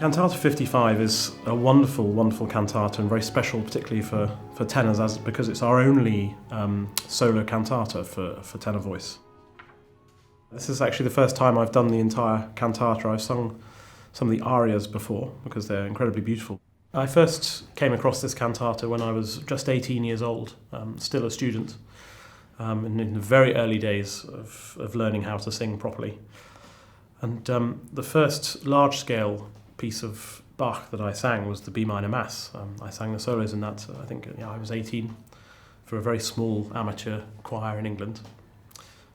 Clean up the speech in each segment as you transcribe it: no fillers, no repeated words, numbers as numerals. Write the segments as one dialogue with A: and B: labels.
A: Cantata 55 is a wonderful, wonderful cantata and very special, particularly for tenors, because it's our only solo cantata for tenor voice. This is actually the first time I've done the entire cantata. I've sung some of the arias before because they're incredibly beautiful. I first came across this cantata when I was just 18 years old, still a student, in the very early days of learning how to sing properly. And the first large-scale piece of Bach that I sang was the B minor Mass. I sang the solos in that, I think I was 18, for a very small amateur choir in England.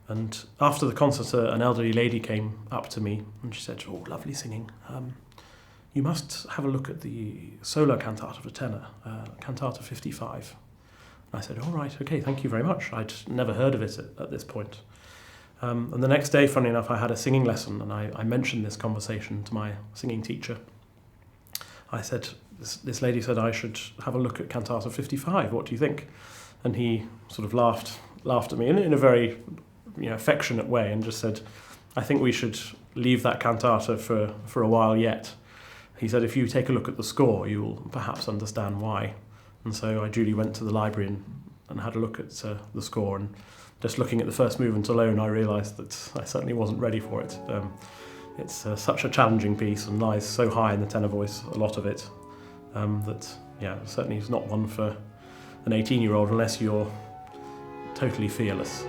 A: And after the concert, an elderly lady came up to me and she said, "Oh, lovely singing. You must have a look at the solo cantata for tenor, Cantata 55. And I said, "All right, okay, thank you very much." I'd never heard of it at this point. And the next day, funnily enough, I had a singing lesson, and I mentioned this conversation to my singing teacher. I said, this lady said I should have a look at Cantata 55, what do you think? And he sort of laughed at me in a very affectionate way and just said, "I think we should leave that cantata for a while yet." He said, "If you take a look at the score, you will perhaps understand why." And so I duly went to the library and had a look at the score, and just looking at the first movement alone, I realised that I certainly wasn't ready for it. It's such a challenging piece and lies so high in the tenor voice, a lot of it, that certainly is not one for an 18-year-old unless you're totally fearless.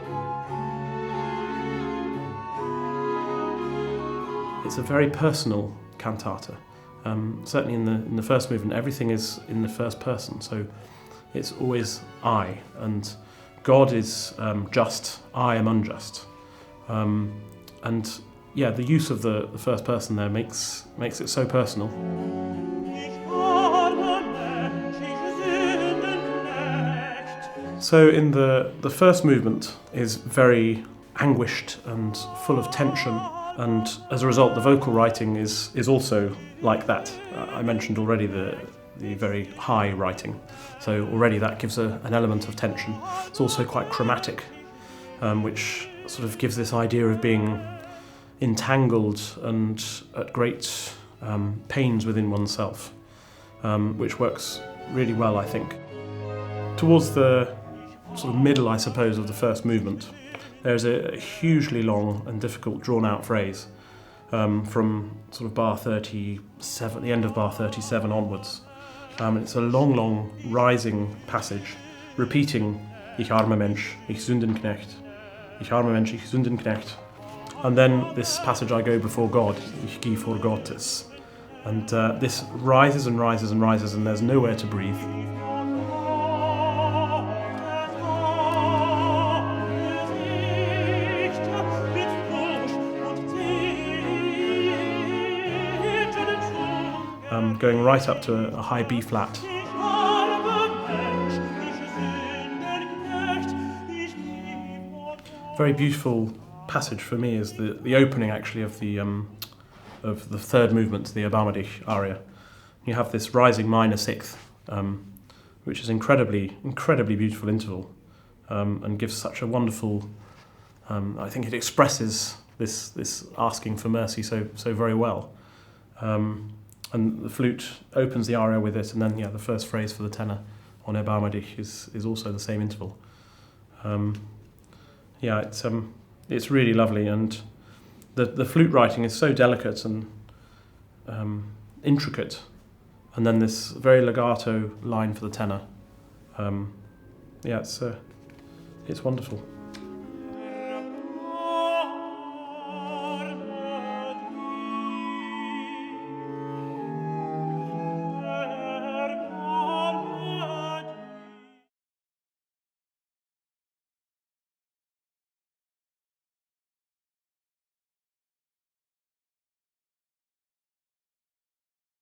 A: It's a very personal cantata. Certainly in the first movement, everything is in the first person, so it's always I, and God is just, I am unjust. And the use of the first person there makes it so personal. So in the first movement is very anguished and full of tension, and as a result the vocal writing is also like that. I mentioned already the very high writing, so already that gives an element of tension. It's also quite chromatic, which sort of gives this idea of being entangled and at great pains within oneself, which works really well, I think. Towards the sort of middle, I suppose, of the first movement, there's a hugely long and difficult drawn-out phrase from sort of bar 37, the end of bar 37 onwards. It's a long, long rising passage, repeating Ich arme Mensch, ich Sündenknecht, ich arme Mensch, ich Sündenknecht. And then this passage, I go before God, ich gehe vor Gottes. And this rises and rises and rises, and there's nowhere to breathe. Going right up to a high B flat. Very beautiful passage for me is the opening actually of the third movement, the Erbarme dich aria. You have this rising minor sixth, which is incredibly beautiful interval, and gives such a wonderful. I think it expresses this asking for mercy so very well. And the flute opens the aria with it, and then the first phrase for the tenor on Erbarme dich is also the same interval. It's really lovely, and the flute writing is so delicate and intricate, and then this very legato line for the tenor. It's wonderful.